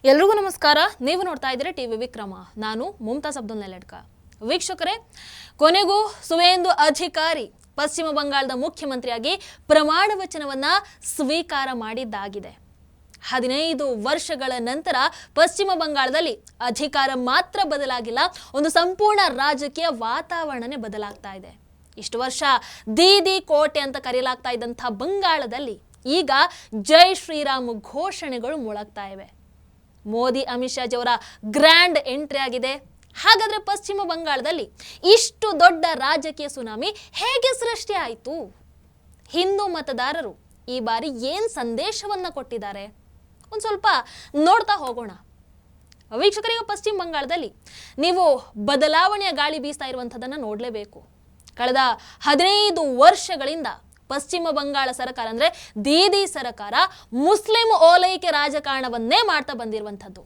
ಎಲ್ರಿಗೂ ನಮಸ್ಕಾರ. ನೀವು ನೋಡ್ತಾ ಇದ್ದೀರಾ ಟಿವಿ ವಿಕ್ರಮ. ನಾನು ಮುಮ್ತಾಜ್ ಅಬ್ದುಲ್ ನೆಲಡ್ಕ. ವೀಕ್ಷಕರೇ, ಕೊನೆಗೂ ಸುವೇಂದು ಅಧಿಕಾರಿ ಪಶ್ಚಿಮ ಬಂಗಾಳದ ಮುಖ್ಯಮಂತ್ರಿಯಾಗಿ ಪ್ರಮಾಣ ವಚನವನ್ನ ಸ್ವೀಕಾರ ಮಾಡಿದ್ದಾಗಿದೆ. 15 ವರ್ಷಗಳ ನಂತರ ಪಶ್ಚಿಮ ಬಂಗಾಳದಲ್ಲಿ ಅಧಿಕಾರ ಮಾತ್ರ ಬದಲಾಗಿಲ್ಲ, ಒಂದು ಸಂಪೂರ್ಣ ರಾಜಕೀಯ ವಾತಾವರಣನೇ ಬದಲಾಗ್ತಾ ಇದೆ. ಇಷ್ಟು ವರ್ಷ ದೀದಿ ಕೋಟೆ ಅಂತ ಕರೆಯಲಾಗ್ತಾ ಇದ್ದಂಥ ಬಂಗಾಳದಲ್ಲಿ ಈಗ ಜೈ ಶ್ರೀರಾಮ್ ಘೋಷಣೆಗಳು ಮೊಳಗ್ತಾ ಇವೆ. ಮೋದಿ ಅಮಿತ್ ಶಾ ಅವರ ಗ್ರ್ಯಾಂಡ್ ಎಂಟ್ರಿ ಆಗಿದೆ. ಹಾಗಾದ್ರೆ ಪಶ್ಚಿಮ ಬಂಗಾಳದಲ್ಲಿ ಇಷ್ಟು ದೊಡ್ಡ ರಾಜಕೀಯ ಸುನಾಮಿ ಹೇಗೆ ಸೃಷ್ಟಿ ಆಯಿತು? ಹಿಂದೂ ಮತದಾರರು ಈ ಬಾರಿ ಏನ್ ಸಂದೇಶವನ್ನ ಕೊಟ್ಟಿದ್ದಾರೆ ಒಂದು ಸ್ವಲ್ಪ ನೋಡ್ತಾ ಹೋಗೋಣ. ವೀಕ್ಷಕರಿಗೆ, ಪಶ್ಚಿಮ ಬಂಗಾಳದಲ್ಲಿ ನೀವು ಬದಲಾವಣೆಯ ಗಾಳಿ ಬೀಸ್ತಾ ಇರುವಂಥದ್ದನ್ನು ನೋಡಲೇಬೇಕು. ಕಳೆದ 15 ವರ್ಷಗಳಿಂದ ಪಶ್ಚಿಮ ಬಂಗಾಳ ಸರ್ಕಾರ ಅಂದ್ರೆ ದೀದಿ ಸರ್ಕಾರ ಮುಸ್ಲಿಂ ಓಲೈಕೆ ರಾಜಕಾರಣವನ್ನೇ ಮಾಡ್ತಾ ಬಂದಿರುವಂಥದ್ದು.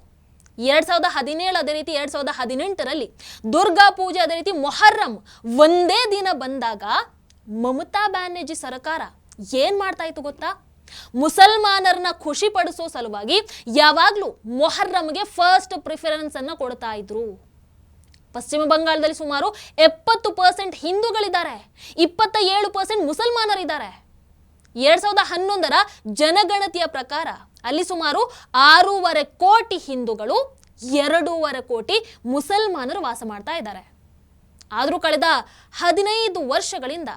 2017 ಅದೇ ರೀತಿ 2018ರಲ್ಲಿ ದುರ್ಗಾ ಪೂಜೆ, ಅದೇ ರೀತಿ ಮೊಹರ್ರಂ ಒಂದೇ ದಿನ ಬಂದಾಗ ಮಮತಾ ಬ್ಯಾನರ್ಜಿ ಸರ್ಕಾರ ಏನ್ ಮಾಡ್ತಾ ಇತ್ತು ಗೊತ್ತಾ? ಮುಸಲ್ಮಾನರನ್ನ ಖುಷಿ ಪಡಿಸೋ ಸಲುವಾಗಿ ಯಾವಾಗ್ಲೂ ಮೊಹರ್ರಂಗೆ ಫಸ್ಟ್ ಪ್ರಿಫರೆನ್ಸ್ ಅನ್ನ ಕೊಡ್ತಾ ಇದ್ರು. ಪಶ್ಚಿಮ ಬಂಗಾಳದಲ್ಲಿ ಸುಮಾರು 70% ಹಿಂದೂಗಳಿದ್ದಾರೆ, 27% ಮುಸಲ್ಮಾನರಿದ್ದಾರೆ. 2011ರ ಜನಗಣತಿಯ ಪ್ರಕಾರ ಅಲ್ಲಿ ಸುಮಾರು 6.5 ಕೋಟಿ ಹಿಂದೂಗಳು, 2.5 ಕೋಟಿ ಮುಸಲ್ಮಾನರು ವಾಸ ಮಾಡ್ತಾ ಇದ್ದಾರೆ. ಆದರೂ ಕಳೆದ 15 ವರ್ಷಗಳಿಂದ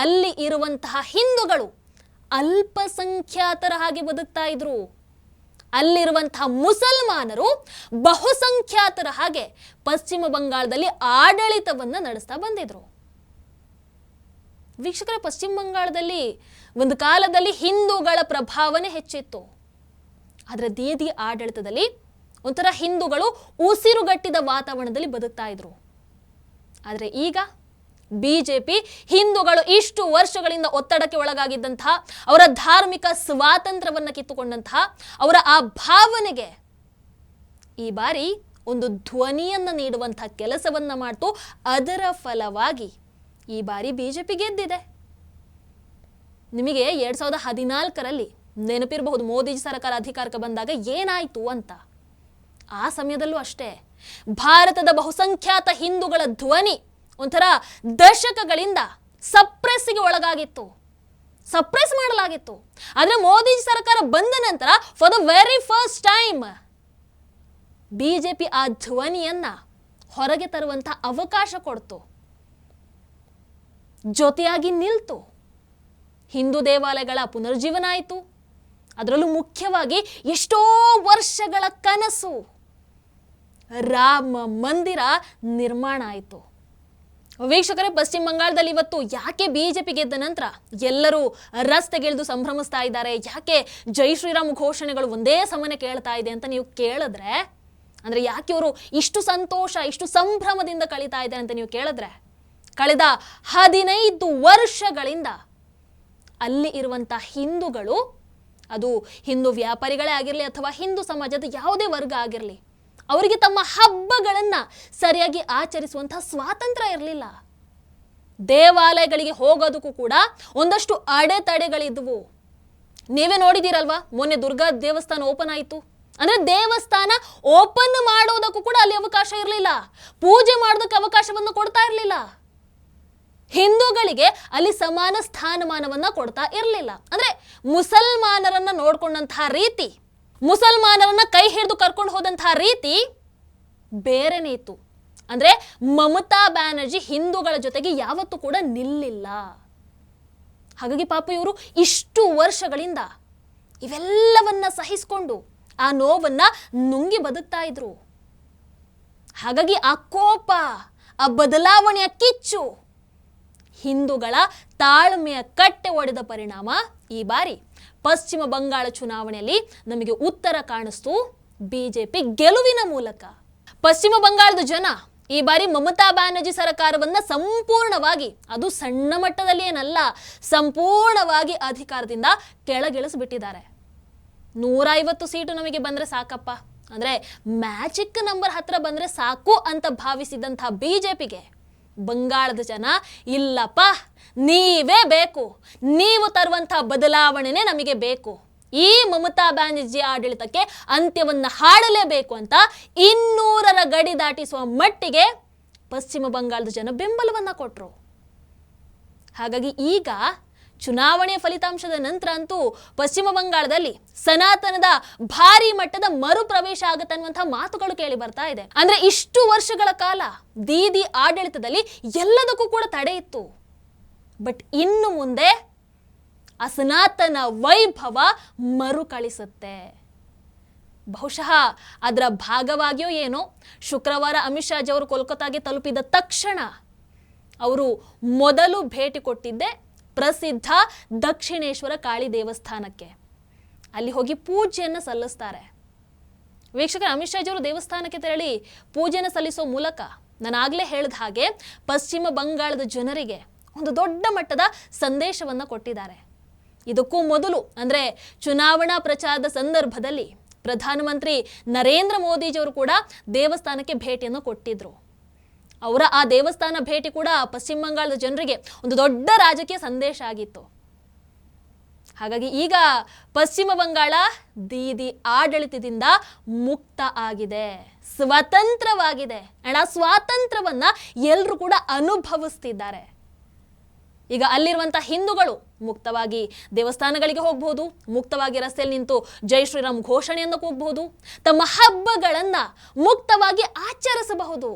ಅಲ್ಲಿ ಇರುವಂತಹ ಹಿಂದೂಗಳು ಅಲ್ಪಸಂಖ್ಯಾತರ ಹಾಗೆ ಬದುಕ್ತಾ ಇದ್ರು. ಅಲ್ಲಿರುವಂತಹ ಮುಸಲ್ಮಾನರು ಬಹುಸಂಖ್ಯಾತರ ಹಾಗೆ ಪಶ್ಚಿಮ ಬಂಗಾಳದಲ್ಲಿ ಆಡಳಿತವನ್ನ ನಡೆಸ್ತಾ ಬಂದಿದ್ರು. ವೀಕ್ಷಕರ, ಪಶ್ಚಿಮ ಬಂಗಾಳದಲ್ಲಿ ಒಂದು ಕಾಲದಲ್ಲಿ ಹಿಂದೂಗಳ ಪ್ರಭಾವನೆ ಹೆಚ್ಚಿತ್ತು. ಆದರೆ ದೀದಿ ಆಡಳಿತದಲ್ಲಿ ಒಂಥರ ಹಿಂದೂಗಳು ಉಸಿರುಗಟ್ಟಿದ ವಾತಾವರಣದಲ್ಲಿ ಬದುಕ್ತಾ ಇದ್ರು. ಆದರೆ ಈಗ ಬಿಜೆಪಿ ಹಿಂದೂಗಳು ಇಷ್ಟು ವರ್ಷಗಳಿಂದ ಒತ್ತಡಕ್ಕೆ ಒಳಗಾಗಿದ್ದಂತಹ, ಅವರ ಧಾರ್ಮಿಕ ಸ್ವಾತಂತ್ರ್ಯವನ್ನ ಕಿತ್ತುಕೊಂಡಂತಹ ಅವರ ಆ ಭಾವನೆಗೆ ಈ ಬಾರಿ ಒಂದು ಧ್ವನಿಯನ್ನ ನೀಡುವಂತಹ ಕೆಲಸವನ್ನ ಮಾಡ್ತು. ಅದರ ಫಲವಾಗಿ ಈ ಬಾರಿ ಬಿಜೆಪಿ ಗೆದ್ದಿದೆ. ನಿಮಗೆ 2014ರಲ್ಲಿ ನೆನಪಿರಬಹುದು, ಮೋದಿ ಸರ್ಕಾರ ಅಧಿಕಾರಕ್ಕೆ ಬಂದಾಗ ಏನಾಯ್ತು ಅಂತ. ಆ ಸಮಯದಲ್ಲೂ ಅಷ್ಟೇ ಭಾರತದ ಬಹುಸಂಖ್ಯಾತ ಹಿಂದೂಗಳ ಧ್ವನಿ ಒಂಥರ ದಶಕಗಳಿಂದ ಸಪ್ರೆಸ್ಗೆ ಒಳಗಾಗಿತ್ತು, ಸಪ್ರೆಸ್ ಮಾಡಲಾಗಿತ್ತು. ಆದ್ರೆ ಮೋದಿ ಸರ್ಕಾರ ಬಂದ ನಂತರ for the very first time BJP ಆ ಧ್ವನಿಯನ್ನ ಹೊರಗೆ ತರುವಂತ ಅವಕಾಶ ಕೊಡ್ತು, ಜೊತೆಯಾಗಿ ನಿಲ್ತು. ಹಿಂದೂ ದೇವಾಲಯಗಳ ಪುನರ್ಜೀವನ ಆಯಿತು. ಅದರಲ್ಲೂ ಮುಖ್ಯವಾಗಿ ಎಷ್ಟೋ ವರ್ಷಗಳ ಕನಸು ರಾಮ ಮಂದಿರ ನಿರ್ಮಾಣ ಆಯಿತು. ವೀಕ್ಷಕರೇ, ಪಶ್ಚಿಮ ಬಂಗಾಳದಲ್ಲಿ ಇವತ್ತು ಯಾಕೆ ಬಿಜೆಪಿ ಗೆದ್ದ ನಂತರ ಎಲ್ಲರೂ ರಸ್ತೆಗಿಳಿದು ಸಂಭ್ರಮಿಸ್ತಾ ಇದ್ದಾರೆ, ಯಾಕೆ ಜೈ ಶ್ರೀರಾಮ್ ಘೋಷಣೆಗಳು ಒಂದೇ ಸಮನೆ ಕೇಳ್ತಾ ಇದೆ ಅಂತ ನೀವು ಕೇಳಿದ್ರೆ, ಅಂದ್ರೆ ಯಾಕೆ ಇವರು ಇಷ್ಟು ಸಂತೋಷ, ಇಷ್ಟು ಸಂಭ್ರಮದಿಂದ ಕಳೀತಾ ಇದ್ದಾರೆ ಅಂತ ನೀವು ಕೇಳಿದ್ರೆ, ಕಳೆದ 15 ವರ್ಷಗಳಿಂದ ಅಲ್ಲಿ ಇರುವಂತಹ ಹಿಂದೂಗಳು, ಅದು ಹಿಂದೂ ವ್ಯಾಪಾರಿಗಳೇ ಆಗಿರಲಿ ಅಥವಾ ಹಿಂದೂ ಸಮಾಜದ ಯಾವುದೇ ವರ್ಗ ಆಗಿರಲಿ, ಅವರಿಗೆ ತಮ್ಮ ಹಬ್ಬಗಳನ್ನ ಸರಿಯಾಗಿ ಆಚರಿಸುವಂತಹ ಸ್ವಾತಂತ್ರ್ಯ ಇರಲಿಲ್ಲ. ದೇವಾಲಯಗಳಿಗೆ ಹೋಗೋದಕ್ಕೂ ಕೂಡ ಒಂದಷ್ಟು ಅಡೆತಡೆಗಳಿದ್ವು. ನೀವೇ ನೋಡಿದ್ದೀರಲ್ವಾ, ಮೊನ್ನೆ ದುರ್ಗಾ ದೇವಸ್ಥಾನ ಓಪನ್ ಆಯಿತು ಅಂದ್ರೆ ದೇವಸ್ಥಾನ ಓಪನ್ ಮಾಡೋದಕ್ಕೂ ಕೂಡ ಅಲ್ಲಿ ಅವಕಾಶ ಇರಲಿಲ್ಲ, ಪೂಜೆ ಮಾಡೋದಕ್ಕೆ ಅವಕಾಶವನ್ನು ಕೊಡ್ತಾ ಇರಲಿಲ್ಲ. ಹಿಂದೂಗಳಿಗೆ ಅಲ್ಲಿ ಸಮಾನ ಸ್ಥಾನಮಾನವನ್ನ ಕೊಡ್ತಾ ಇರಲಿಲ್ಲ. ಅಂದ್ರೆ ಮುಸಲ್ಮಾನರನ್ನ ನೋಡ್ಕೊಂಡಂತಹ ರೀತಿ, ಮುಸಲ್ಮಾನರನ್ನ ಕೈ ಹಿಡಿದು ಕರ್ಕೊಂಡು ಹೋದಂತಹ ರೀತಿ ಬೇರೆನೇ ಇತ್ತು. ಅಂದ್ರೆ ಮಮತಾ ಬ್ಯಾನರ್ಜಿ ಹಿಂದೂಗಳ ಜೊತೆಗೆ ಯಾವತ್ತೂ ಕೂಡ ನಿಲ್ಲಿಲ್ಲ. ಹಾಗಾಗಿ ಪಾಪ ಇವರು ಇಷ್ಟು ವರ್ಷಗಳಿಂದ ಇವೆಲ್ಲವನ್ನ ಸಹಿಸಿಕೊಂಡು ಆ ನೋವನ್ನ ನುಂಗಿ ಬದುಕ್ತಾ ಇದ್ರು. ಹಾಗಾಗಿ ಆ ಕೋಪ, ಆ ಬದಲಾವಣೆಯ ಕಿಚ್ಚು ಹಿಂದೂಗಳ ತಾಳ್ಮೆಯ ಕಟ್ಟೆ ಒಡೆದ ಪರಿಣಾಮ ಈ ಬಾರಿ ಪಶ್ಚಿಮ ಬಂಗಾಳ ಚುನಾವಣೆಯಲ್ಲಿ ನಮಗೆ ಉತ್ತರ ಕಾಣಿಸ್ತು ಬಿಜೆಪಿ ಗೆಲುವಿನ ಮೂಲಕ. ಪಶ್ಚಿಮ ಬಂಗಾಳದ ಜನ ಈ ಬಾರಿ ಮಮತಾ ಬ್ಯಾನರ್ಜಿ ಸರ್ಕಾರವನ್ನ ಸಂಪೂರ್ಣವಾಗಿ, ಅದು ಸಣ್ಣ ಮಟ್ಟದಲ್ಲಿ ಏನಲ್ಲ, ಸಂಪೂರ್ಣವಾಗಿ ಅಧಿಕಾರದಿಂದ ಕೆಳಗಿಳಿಸಿಬಿಟ್ಟಿದ್ದಾರೆ. 150 ಸೀಟು ನಮಗೆ ಬಂದ್ರೆ ಸಾಕಪ್ಪ, ಅಂದ್ರೆ ಮ್ಯಾಜಿಕ್ ನಂಬರ್ ಹತ್ರ ಬಂದ್ರೆ ಸಾಕು ಅಂತ ಭಾವಿಸಿದಂತಹ ಬಿಜೆಪಿಗೆ ಬಂಗಾಳದ ಜನ ಇಲ್ಲಪ್ಪ, ನೀವೇ ಬೇಕು, ನೀವು ತರುವಂತಹ ಬದಲಾವಣೆನೇ ನಮಗೆ ಬೇಕು, ಈ ಮಮತಾ ಬ್ಯಾನರ್ಜಿ ಆಡಳಿತಕ್ಕೆ ಅಂತ್ಯವನ್ನ ಹಾಡಲೇಬೇಕು ಅಂತ 200ರ ಗಡಿ ದಾಟಿಸುವ ಮಟ್ಟಿಗೆ ಪಶ್ಚಿಮ ಬಂಗಾಳದ ಜನ ಬೆಂಬಲವನ್ನ ಕೊಟ್ಟರು. ಹಾಗಾಗಿ ಈಗ ಚುನಾವಣೆ ಫಲಿತಾಂಶದ ನಂತರ ಅಂತೂ ಪಶ್ಚಿಮ ಬಂಗಾಳದಲ್ಲಿ ಸನಾತನದ ಭಾರಿ ಮಟ್ಟದ ಮರುಪ್ರವೇಶ ಆಗುತ್ತೆ ಅನ್ನುವಂತಹ ಮಾತುಗಳು ಕೇಳಿ ಬರ್ತಾ ಇದೆ. ಅಂದ್ರೆ ಇಷ್ಟು ವರ್ಷಗಳ ಕಾಲ ದೀದಿ ಆಡಳಿತದಲ್ಲಿ ಎಲ್ಲದಕ್ಕೂ ಕೂಡ ತಡೆ ಇತ್ತು. ಬಟ್ ಇನ್ನು ಮುಂದೆ ಆ ಸನಾತನ ವೈಭವ ಮರುಕಳಿಸುತ್ತೆ. ಬಹುಶಃ ಅದರ ಭಾಗವಾಗಿಯೋ ಏನೋ ಶುಕ್ರವಾರ ಅಮಿತ್ ಶಾಜಿ ಅವರು ಕೋಲ್ಕತ್ತಾಗೆ ತಲುಪಿದ ತಕ್ಷಣ ಅವರು ಮೊದಲು ಭೇಟಿ ಕೊಟ್ಟಿದ್ದೆ ಪ್ರಸಿದ್ಧ ದಕ್ಷಿಣೇಶ್ವರ ಕಾಳಿ ದೇವಸ್ಥಾನಕ್ಕೆ. ಅಲ್ಲಿ ಹೋಗಿ ಪೂಜೆಯನ್ನು ಸಲ್ಲಿಸ್ತಾರೆ. ವೀಕ್ಷಕರ, ಅಮಿತ್ ಶಾಜಿ ಅವರು ದೇವಸ್ಥಾನಕ್ಕೆ ತೆರಳಿ ಪೂಜೆಯನ್ನು ಸಲ್ಲಿಸೋ ಮೂಲಕ ನಾನು ಆಗಲೇ ಹೇಳಿದ ಹಾಗೆ ಪಶ್ಚಿಮ ಬಂಗಾಳದ ಜನರಿಗೆ ಒಂದು ದೊಡ್ಡ ಮಟ್ಟದ ಸಂದೇಶವನ್ನು ಕೊಟ್ಟಿದ್ದಾರೆ. ಇದಕ್ಕೂ ಮೊದಲು ಅಂದರೆ ಚುನಾವಣಾ ಪ್ರಚಾರದ ಸಂದರ್ಭದಲ್ಲಿ ಪ್ರಧಾನಮಂತ್ರಿ ನರೇಂದ್ರ ಮೋದಿಜಿಯವರು ಕೂಡ ದೇವಸ್ಥಾನಕ್ಕೆ ಭೇಟಿಯನ್ನು ಕೊಟ್ಟಿದ್ರು. ಅವರ ಆ ದೇವಸ್ಥಾನ ಭೇಟಿ ಕೂಡ ಪಶ್ಚಿಮ ಬಂಗಾಳದ ಜನರಿಗೆ ಒಂದು ದೊಡ್ಡ ರಾಜಕೀಯ ಸಂದೇಶ ಆಗಿತ್ತು. ಹಾಗಾಗಿ ಈಗ ಪಶ್ಚಿಮ ಬಂಗಾಳ ದೀದಿ ಆಡಳಿತದಿಂದ ಮುಕ್ತ ಆಗಿದೆ, ಸ್ವತಂತ್ರವಾಗಿದೆ. ಅಂಡ್ ಆ ಸ್ವಾತಂತ್ರ್ಯವನ್ನ ಎಲ್ಲರೂ ಕೂಡ ಅನುಭವಿಸ್ತಿದ್ದಾರೆ. ಈಗ ಅಲ್ಲಿರುವಂತಹ ಹಿಂದೂಗಳು ಮುಕ್ತವಾಗಿ ದೇವಸ್ಥಾನಗಳಿಗೆ ಹೋಗಬಹುದು, ಮುಕ್ತವಾಗಿ ರಸ್ತೆಯಲ್ಲಿ ನಿಂತು ಜೈ ಶ್ರೀರಾಮ್ ಘೋಷಣೆಯನ್ನು ಕೂಗಬಹುದು, ತಮ್ಮ ಹಬ್ಬಗಳನ್ನ ಮುಕ್ತವಾಗಿ ಆಚರಿಸಬಹುದು,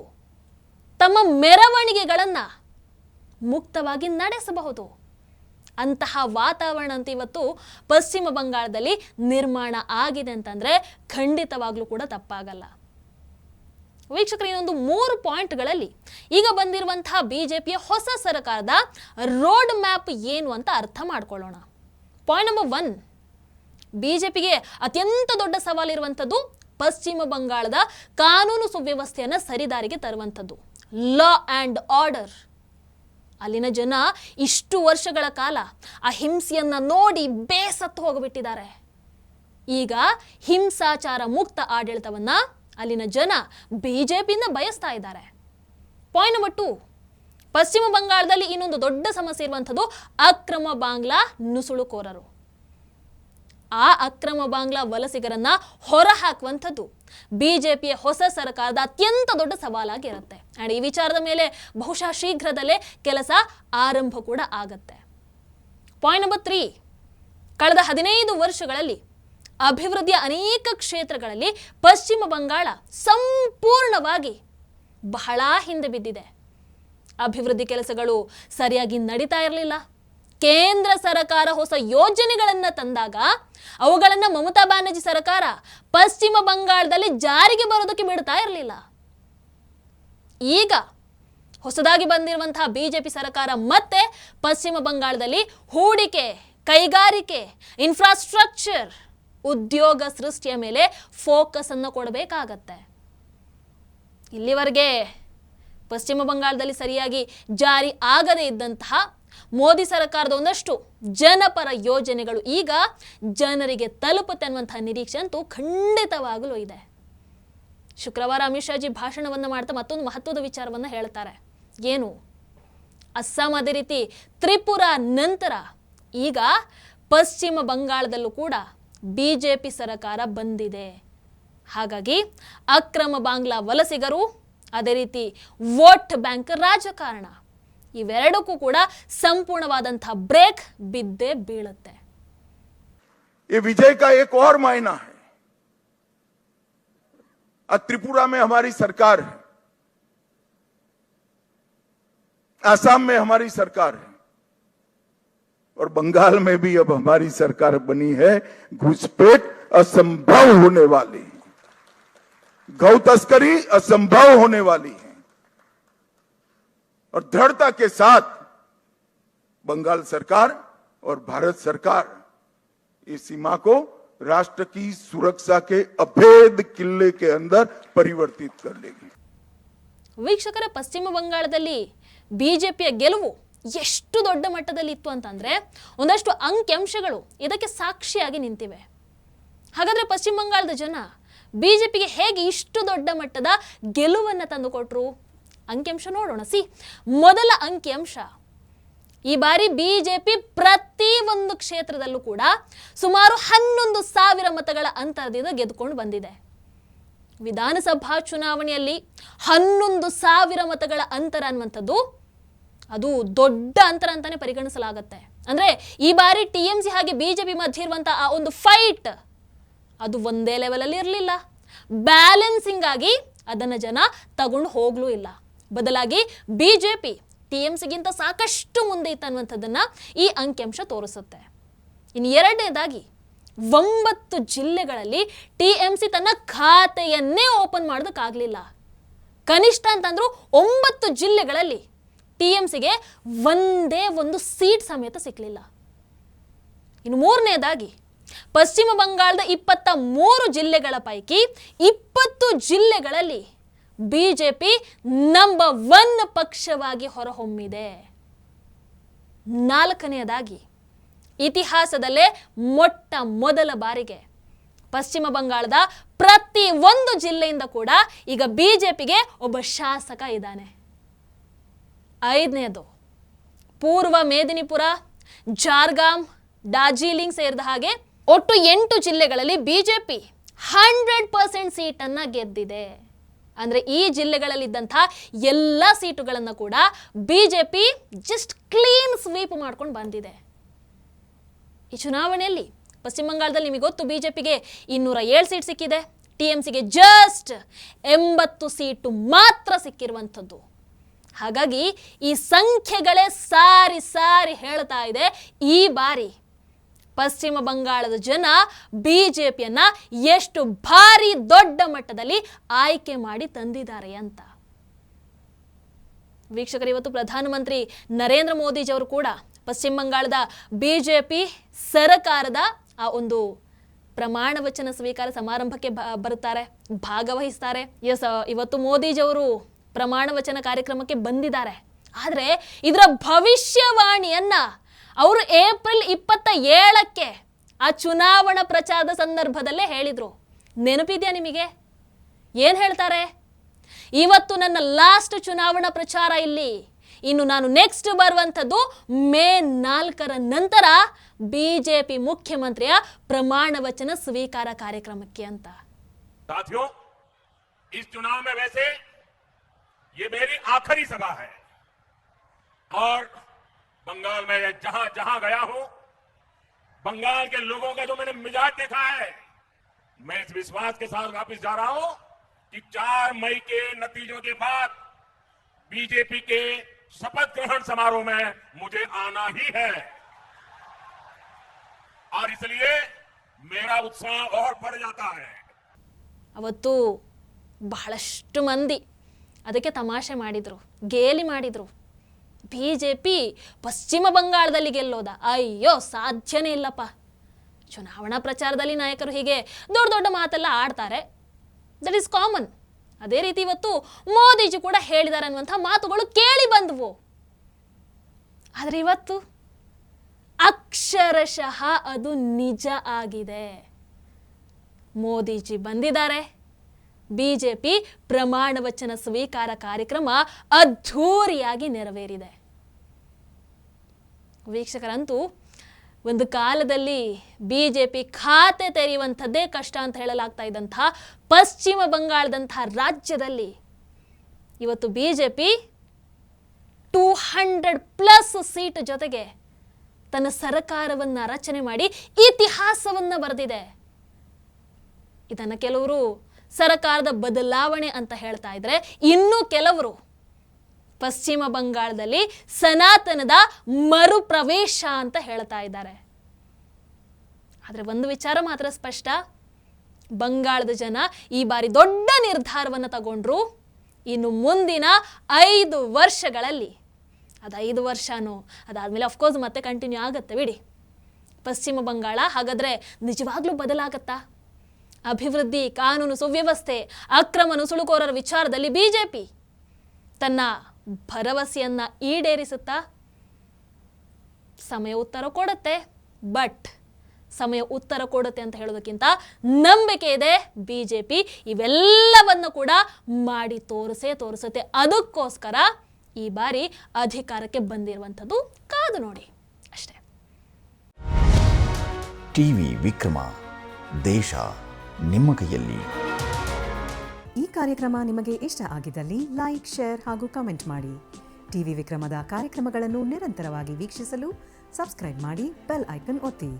ತಮ್ಮ ಮೆರವಣಿಗೆಗಳನ್ನ ಮುಕ್ತವಾಗಿ ನಡೆಸಬಹುದು. ಅಂತಹ ವಾತಾವರಣ ಅಂತ ಇವತ್ತು ಪಶ್ಚಿಮ ಬಂಗಾಳದಲ್ಲಿ ನಿರ್ಮಾಣ ಆಗಿದೆ ಅಂತಂದ್ರೆ ಖಂಡಿತವಾಗ್ಲೂ ಕೂಡ ತಪ್ಪಾಗಲ್ಲ. ವೀಕ್ಷಕರು, ಇನ್ನೊಂದು 3 ಪಾಯಿಂಟ್ಗಳಲ್ಲಿ ಈಗ ಬಂದಿರುವಂತಹ ಬಿಜೆಪಿಯ ಹೊಸ ಸರ್ಕಾರದ ರೋಡ್ ಮ್ಯಾಪ್ ಏನು ಅಂತ ಅರ್ಥ ಮಾಡ್ಕೊಳ್ಳೋಣ. ಪಾಯಿಂಟ್ ನಂಬರ್ 1, ಬಿಜೆಪಿಗೆ ಅತ್ಯಂತ ದೊಡ್ಡ ಸವಾಲಿರುವಂಥದ್ದು ಪಶ್ಚಿಮ ಬಂಗಾಳದ ಕಾನೂನು ಸುವ್ಯವಸ್ಥೆಯನ್ನು ಸರಿದಾರಿಗೆ ತರುವಂಥದ್ದು, ಲಾ ಆ್ಯಂಡ್ ಆರ್ಡರ್. ಅಲ್ಲಿನ ಜನ ಇಷ್ಟು ವರ್ಷಗಳ ಕಾಲ ಆ ಹಿಂಸೆಯನ್ನ ನೋಡಿ ಬೇಸತ್ತು ಹೋಗಿಬಿಟ್ಟಿದ್ದಾರೆ. ಈಗ ಹಿಂಸಾಚಾರ ಮುಕ್ತ ಆಡಳಿತವನ್ನ ಅಲ್ಲಿನ ಜನ ಬಿಜೆಪಿಯಿಂದ ಬಯಸ್ತಾ ಇದ್ದಾರೆ. ಪಾಯಿಂಟ್ ನಂಬರ್ 2, ಪಶ್ಚಿಮ ಬಂಗಾಳದಲ್ಲಿ ಇನ್ನೊಂದು ದೊಡ್ಡ ಸಮಸ್ಯೆ ಇರುವಂಥದ್ದು ಅಕ್ರಮ ಬಾಂಗ್ಲಾ ನುಸುಳುಕೋರರು. ಆ ಅಕ್ರಮ ಬಾಂಗ್ಲಾ ವಲಸಿಗರನ್ನ ಹೊರಹಾಕುವಂಥದ್ದು ಬಿಜೆಪಿಯ ಹೊಸ ಸರ್ಕಾರದ ಅತ್ಯಂತ ದೊಡ್ಡ ಸವಾಲಾಗಿರುತ್ತೆ. ಅಂಡ್ ಈ ವಿಚಾರದ ಮೇಲೆ ಬಹುಶಃ ಶೀಘ್ರದಲ್ಲೇ ಕೆಲಸ ಆರಂಭ ಕೂಡ ಆಗತ್ತೆ. ಪಾಯಿಂಟ್ ನಂಬರ್ 3, ಕಳೆದ 15 ವರ್ಷಗಳಲ್ಲಿ ಅಭಿವೃದ್ಧಿಯ ಅನೇಕ ಕ್ಷೇತ್ರಗಳಲ್ಲಿ ಪಶ್ಚಿಮ ಬಂಗಾಳ ಸಂಪೂರ್ಣವಾಗಿ ಬಹಳ ಹಿಂದೆ ಬಿದ್ದಿದೆ. ಅಭಿವೃದ್ಧಿ ಕೆಲಸಗಳು ಸರಿಯಾಗಿ ನಡೀತಾ ಇರಲಿಲ್ಲ. ಕೇಂದ್ರ ಸರ್ಕಾರ ಹೊಸ ಯೋಜನೆಗಳನ್ನು ತಂದಾಗ ಅವುಗಳನ್ನು ಮಮತಾ ಬ್ಯಾನರ್ಜಿ ಸರ್ಕಾರ ಪಶ್ಚಿಮ ಬಂಗಾಳದಲ್ಲಿ ಜಾರಿಗೆ ಬರೋದಕ್ಕೆ ಬಿಡ್ತಾ ಇರಲಿಲ್ಲ. ಈಗ ಹೊಸದಾಗಿ ಬಂದಿರುವಂತಹ ಬಿಜೆಪಿ ಸರ್ಕಾರ ಮತ್ತೆ ಪಶ್ಚಿಮ ಬಂಗಾಳದಲ್ಲಿ ಹೂಡಿಕೆ, ಕೈಗಾರಿಕೆ, ಇನ್ಫ್ರಾಸ್ಟ್ರಕ್ಚರ್, ಉದ್ಯೋಗ ಸೃಷ್ಟಿಯ ಮೇಲೆ ಫೋಕಸ್ ಅನ್ನು ಕೊಡಬೇಕಾಗತ್ತೆ. ಇಲ್ಲಿವರೆಗೆ ಪಶ್ಚಿಮ ಬಂಗಾಳದಲ್ಲಿ ಸರಿಯಾಗಿ ಜಾರಿ ಆಗದೇ ಇದ್ದಂತಹ ಮೋದಿ ಸರ್ಕಾರದ ಒಂದಷ್ಟು ಜನಪರ ಯೋಜನೆಗಳು ಈಗ ಜನರಿಗೆ ತಲುಪುತ್ತೆ ಅನ್ನುವಂತಹ ನಿರೀಕ್ಷೆ ಅಂತೂ ಖಂಡಿತವಾಗಲೂ ಇದೆ. ಶುಕ್ರವಾರ ಅಮಿತ್ ಶಾಜಿ ಭಾಷಣವನ್ನು ಮಾಡ್ತಾ ಮತ್ತೊಂದು ಮಹತ್ವದ ವಿಚಾರವನ್ನು ಹೇಳ್ತಾರೆ. ಏನು? ಅಸ್ಸಾಂ, ಅದೇ ರೀತಿ ತ್ರಿಪುರಾ ನಂತರ ಈಗ ಪಶ್ಚಿಮ ಬಂಗಾಳದಲ್ಲೂ ಕೂಡ ಬಿಜೆಪಿ ಸರ್ಕಾರ ಬಂದಿದೆ. ಹಾಗಾಗಿ ಅಕ್ರಮ ಬಾಂಗ್ಲಾ ವಲಸಿಗರು, ಅದೇ ರೀತಿ ವೋಟ್ ಬ್ಯಾಂಕ್ ರಾಜಕಾರಣ, ಇವೆರಡಕ್ಕೂ ಕೂಡ ಸಂಪೂರ್ಣವಾದಂತಹ ಬ್ರೇಕ್ ಬಿದ್ದೇ ಬೀಳುತ್ತೆ. ये विजय का एक और मायना है. आज त्रिपुरा में हमारी सरकार है, असम में हमारी सरकार है और बंगाल में भी अब हमारी सरकार बनी है. घुसपैठ असंभव होने वाली है, गौ तस्करी असंभव होने वाली है और दृढ़ता के साथ बंगाल सरकार और भारत सरकार इस सीमा को राष्ट्र की सुरक्षा के अभेद किले के अंदर परिवर्तित कर लेगी. ವೀಕ್ಷಕರ, ಪಶ್ಚಿಮ ಬಂಗಾಳದಲ್ಲಿ ಬಿಜೆಪಿಯ ಗೆಲುವು ಎಷ್ಟು ದೊಡ್ಡ ಮಟ್ಟದಲ್ಲಿ ಇತ್ತು ಅಂತಂದ್ರೆ ಒಂದಷ್ಟು ಅಂಕಿಅಂಶಗಳು ಇದಕ್ಕೆ ಸಾಕ್ಷಿಯಾಗಿ ನಿಂತಿವೆ. ಹಾಗಾದ್ರೆ ಪಶ್ಚಿಮ ಬಂಗಾಳದ ಜನ ಬಿಜೆಪಿಗೆ ಹೇಗೆ ಇಷ್ಟು ದೊಡ್ಡ ಮಟ್ಟದ ಗೆಲುವನ್ನು ತಂದುಕೊಟ್ರು? ಅಂಕಿಅಂಶ ನೋಡೋಣ. ಮೊದಲ ಅಂಕಿಅಂಶ, ಈ ಬಾರಿ ಬಿಜೆಪಿ ಪ್ರತಿ ಒಂದು ಕ್ಷೇತ್ರದಲ್ಲೂ ಕೂಡ ಸುಮಾರು 11,000 ಮತಗಳ ಅಂತರದಿಂದ ಗೆದ್ದುಕೊಂಡು ಬಂದಿದೆ. ವಿಧಾನಸಭಾ ಚುನಾವಣೆಯಲ್ಲಿ 11,000 ಮತಗಳ ಅಂತರ ಅನ್ನುವಂಥದ್ದು ಅದು ದೊಡ್ಡ ಅಂತರ ಅಂತಾನೆ ಪರಿಗಣಿಸಲಾಗುತ್ತೆ. ಅಂದ್ರೆ ಈ ಬಾರಿ ಟಿಎಂಸಿ ಹಾಗೆ ಬಿಜೆಪಿ ಮಧ್ಯೆ ಇರುವಂತಹ ಆ ಒಂದು ಫೈಟ್ ಅದು ಒಂದೇ ಲೆವೆಲ್ ಅಲ್ಲಿ ಇರಲಿಲ್ಲ. ಬ್ಯಾಲೆನ್ಸಿಂಗ್ ಆಗಿ ಅದನ್ನ ಜನ ತಗೊಂಡು ಹೋಗ್ಲೂ ಇಲ್ಲ. ಬದಲಾಗಿ ಬಿಜೆಪಿ ಟಿಎಂಸಿಗಿಂತ ಸಾಕಷ್ಟು ಮುಂದೆ ಇತ್ತು ಅನ್ನುವಂಥದ್ದನ್ನ ಈ ಅಂಕಿಅಂಶ ತೋರಿಸುತ್ತೆ. ಇನ್ನು ಎರಡನೇದಾಗಿ 9 ಜಿಲ್ಲೆಗಳಲ್ಲಿ ಟಿಎಂಸಿ ತನ್ನ ಖಾತೆಯನ್ನೇ ಓಪನ್ ಮಾಡೋದಕ್ಕಾಗಲಿಲ್ಲ. ಕನಿಷ್ಠ ಅಂತಂದ್ರೂ 9 ಜಿಲ್ಲೆಗಳಲ್ಲಿ ಟಿಎಂಸಿಗೆ ಒಂದೇ ಒಂದು ಸೀಟ್ ಸಮೇತ ಸಿಕ್ಕಲಿಲ್ಲ. ಇನ್ನು ಮೂರನೇದಾಗಿ ಪಶ್ಚಿಮ ಬಂಗಾಳದ 23 ಜಿಲ್ಲೆಗಳ ಪೈಕಿ 20 ಜಿಲ್ಲೆಗಳಲ್ಲಿ ಬಿಜೆಪಿ ನಂಬರ್ 1 ಪಕ್ಷವಾಗಿ ಹೊರಹೊಮ್ಮಿದೆ. ನಾಲ್ಕನೆಯದಾಗಿ ಇತಿಹಾಸದಲ್ಲೇ ಮೊಟ್ಟ ಮೊದಲ ಬಾರಿಗೆ ಪಶ್ಚಿಮ ಬಂಗಾಳದ ಪ್ರತಿ ಒಂದು ಜಿಲ್ಲೆಯಿಂದ ಕೂಡ ಈಗ ಬಿಜೆಪಿಗೆ ಒಬ್ಬ ಶಾಸಕ ಇದ್ದಾನೆ. ಐದನೇದು ಪೂರ್ವ ಮೇದಿನಿಪುರ, ಜಾರ್ಗಾಮ್, ಡಾರ್ಜಿಲಿಂಗ್ ಸೇರಿದ ಹಾಗೆ ಒಟ್ಟು 8 ಜಿಲ್ಲೆಗಳಲ್ಲಿ ಬಿಜೆಪಿ 100% ಸೀಟನ್ನು ಗೆದ್ದಿದೆ. ಅಂದರೆ ಈ ಜಿಲ್ಲೆಗಳಲ್ಲಿದ್ದಂತಹ ಎಲ್ಲ ಸೀಟುಗಳನ್ನು ಕೂಡ ಬಿಜೆಪಿ ಜಸ್ಟ್ ಕ್ಲೀನ್ ಸ್ವೀಪ್ ಮಾಡ್ಕೊಂಡು ಬಂದಿದೆ. ಈ ಚುನಾವಣೆಯಲ್ಲಿ ಪಶ್ಚಿಮ ಬಂಗಾಳದಲ್ಲಿ ನಿಮಗೆ ಗೊತ್ತು ಬಿಜೆಪಿಗೆ 207 ಸೀಟ್ ಸಿಕ್ಕಿದೆ, ಟಿಎಂಸಿಗೆ ಜಸ್ಟ್ 80 ಸೀಟು ಮಾತ್ರ ಸಿಕ್ಕಿರುವಂಥದ್ದು. ಹಾಗಾಗಿ ಈ ಸಂಖ್ಯೆಗಳೇ ಸಾರಿ ಸಾರಿ ಹೇಳ್ತಾ ಇದೆ ಈ ಬಾರಿ ಪಶ್ಚಿಮ ಬಂಗಾಳದ ಜನ ಬಿಜೆಪಿಯನ್ನ ಎಷ್ಟು ಭಾರಿ ದೊಡ್ಡ ಮಟ್ಟದಲ್ಲಿ ಆಯ್ಕೆ ಮಾಡಿ ತಂದಿದ್ದಾರೆ ಅಂತ. ವೀಕ್ಷಕರು, ಇವತ್ತು ಪ್ರಧಾನಮಂತ್ರಿ ನರೇಂದ್ರ ಮೋದಿಜಿಯವರು ಕೂಡ ಪಶ್ಚಿಮ ಬಂಗಾಳದ ಬಿಜೆಪಿ ಸರ್ಕಾರದ ಆ ಒಂದು ಪ್ರಮಾಣ ವಚನ ಸ್ವೀಕಾರ ಸಮಾರಂಭಕ್ಕೆ ಬರುತ್ತಾರೆ, ಭಾಗವಹಿಸ್ತಾರೆ. ಇವತ್ತು ಮೋದಿಜಿಯವರು ಪ್ರಮಾಣ ವಚನ ಕಾರ್ಯಕ್ರಮಕ್ಕೆ ಬಂದಿದ್ದಾರೆ. ಆದರೆ ಇದರ ಭವಿಷ್ಯವಾಣಿಯನ್ನ ಅವರು ಏಪ್ರಿಲ್ 27ಕ್ಕೆ ಆ ಚುನಾವಣಾ ಪ್ರಚಾರದ ಸಂದರ್ಭದಲ್ಲೇ ಹೇಳಿದ್ರು. ನೆನಪಿದೆಯಾ ನಿಮಗೆ? ಏನು ಹೇಳ್ತಾರೆ? ಇವತ್ತು ನನ್ನ ಲಾಸ್ಟ್ ಚುನಾವಣಾ ಪ್ರಚಾರ ಇಲ್ಲಿ, ಇನ್ನು ನಾನು ನೆಕ್ಸ್ಟ್ ಬರುವಂಥದ್ದು ಮೇ 4ರ ನಂತರ ಬಿಜೆಪಿ ಮುಖ್ಯಮಂತ್ರಿಯ ಪ್ರಮಾಣ ವಚನ ಸ್ವೀಕಾರ ಕಾರ್ಯಕ್ರಮಕ್ಕೆ ಅಂತ. साथियों, इस चुनाव में वैसे ये मेरी आखिरी सभा है और बंगाल में जहां जहां गया हूं, बंगाल के लोगों का जो मैंने मिजाज देखा है, मैं इस विश्वास के साथ वापस जा रहा हूं कि 4 मई के नतीजों के बाद बीजेपी के शपथ ग्रहण समारोह में मुझे आना ही है और इसलिए मेरा उत्साह और बढ़ जाता है. ಅವತ್ತು ಬಹಳಷ್ಟು ಮಂದಿ ಅದಕ್ಕೆ ತಮಾಷೆ ಮಾಡಿದ್ರು, ಗೇಲಿ ಮಾಡಿದ್ರು. ಬಿಜೆಪಿ ಪಶ್ಚಿಮ ಬಂಗಾಳದಲ್ಲಿ ಗೆಲ್ಲೋದ? ಅಯ್ಯೋ, ಸಾಧ್ಯನೇ ಇಲ್ಲಪ್ಪ. ಚುನಾವಣಾ ಪ್ರಚಾರದಲ್ಲಿ ನಾಯಕರು ಹೀಗೆ ದೊಡ್ಡ ದೊಡ್ಡ ಮಾತೆಲ್ಲ ಆಡ್ತಾರೆ, ದಟ್ ಈಸ್ ಕಾಮನ್. ಅದೇ ರೀತಿ ಇವತ್ತು ಮೋದಿಜಿ ಕೂಡ ಹೇಳಿದ್ದಾರೆ ಅನ್ನುವಂಥ ಮಾತುಗಳು ಕೇಳಿ ಬಂದವು. ಆದರೆ ಇವತ್ತು ಅಕ್ಷರಶಃ ಅದು ನಿಜ ಆಗಿದೆ. ಮೋದಿಜಿ ಬಂದಿದ್ದಾರೆ, ಬಿಜೆಪಿ ಪ್ರಮಾಣ ವಚನ ಸ್ವೀಕಾರ ಕಾರ್ಯಕ್ರಮ ಅದ್ಧೂರಿಯಾಗಿ ನೆರವೇರಿದೆ. ವೀಕ್ಷಕರಂತೂ ಒಂದು ಕಾಲದಲ್ಲಿ ಬಿಜೆಪಿ ಖಾತೆ ತೆರೆಯುವಂಥದ್ದೇ ಕಷ್ಟ ಅಂತ ಹೇಳಲಾಗ್ತಾ ಇದ್ದಂತಹ ಪಶ್ಚಿಮ ಬಂಗಾಳದಂತಹ ರಾಜ್ಯದಲ್ಲಿ ಇವತ್ತು ಬಿಜೆಪಿ 200+ ಸೀಟ್ ಜೊತೆಗೆ ತನ್ನ ಸರ್ಕಾರವನ್ನ ರಚನೆ ಮಾಡಿ ಇತಿಹಾಸವನ್ನ ಬರೆದಿದೆ. ಇದನ್ನು ಕೆಲವರು ಸರ್ಕಾರದ ಬದಲಾವಣೆ ಅಂತ ಹೇಳ್ತಾ ಇದ್ರೆ, ಇನ್ನು ಕೆಲವರು ಪಶ್ಚಿಮ ಬಂಗಾಳದಲ್ಲಿ ಸನಾತನದ ಮರುಪ್ರವೇಶ ಅಂತ ಹೇಳ್ತಾ ಇದ್ದಾರೆ. ಆದರೆ ಒಂದು ವಿಚಾರ ಮಾತ್ರ ಸ್ಪಷ್ಟ, ಬಂಗಾಳದ ಜನ ಈ ಬಾರಿ ದೊಡ್ಡ ನಿರ್ಧಾರವನ್ನು ತಗೊಂಡ್ರು. ಇನ್ನು ಮುಂದಿನ 5 ವರ್ಷಗಳಲ್ಲಿ, ಅದು 5 ವರ್ಷನೋ ಅದಾದ್ಮೇಲೆ ಅಫ್ಕೋರ್ಸ್ ಮತ್ತೆ ಕಂಟಿನ್ಯೂ ಆಗುತ್ತೆ ಬಿಡಿ, ಪಶ್ಚಿಮ ಬಂಗಾಳ ಹಾಗಾದ್ರೆ ನಿಜವಾಗ್ಲೂ ಬದಲಾಗತ್ತಾ? ಅಭಿವೃದ್ಧಿ, ಕಾನೂನು ಸುವ್ಯವಸ್ಥೆ, ಅಕ್ರಮ ನುಸುಳುಕೋರರ ವಿಚಾರದಲ್ಲಿ ಬಿಜೆಪಿ ತನ್ನ ಭರವಸೆಯನ್ನ ಈಡೇರಿಸುತ್ತಾ? ಸಮಯ ಉತ್ತರ ಕೊಡುತ್ತೆ. ಬಟ್ ಸಮಯ ಉತ್ತರ ಕೊಡುತ್ತೆ ಅಂತ ಹೇಳೋದಕ್ಕಿಂತ ನಂಬಿಕೆ ಇದೆ, ಬಿಜೆಪಿ ಇವೆಲ್ಲವನ್ನು ಕೂಡ ಮಾಡಿ ತೋರಿಸುತ್ತೆ. ಅದಕ್ಕೋಸ್ಕರ ಈ ಬಾರಿ ಅಧಿಕಾರಕ್ಕೆ ಬಂದಿರುವಂಥದ್ದು ಕಾದು ನೋಡಿ ಅಷ್ಟೇ. ಟಿವಿ ವಿಕ್ರಮ, ದೇಶ ನಿಮ್ಮ ಕೈಯಲ್ಲಿ. ಈ ಕಾರ್ಯಕ್ರಮ ನಿಮಗೆ ಇಷ್ಟ ಆಗಿದ್ದಲ್ಲಿ ಲೈಕ್, ಶೇರ್ ಹಾಗೂ ಕಮೆಂಟ್ ಮಾಡಿ. ಟಿವಿ ವಿಕ್ರಮದ ಕಾರ್ಯಕ್ರಮಗಳನ್ನು ನಿರಂತರವಾಗಿ ವೀಕ್ಷಿಸಲು ಸಬ್ಸ್ಕ್ರೈಬ್ ಮಾಡಿ, ಬೆಲ್ ಐಕನ್ ಒತ್ತಿ.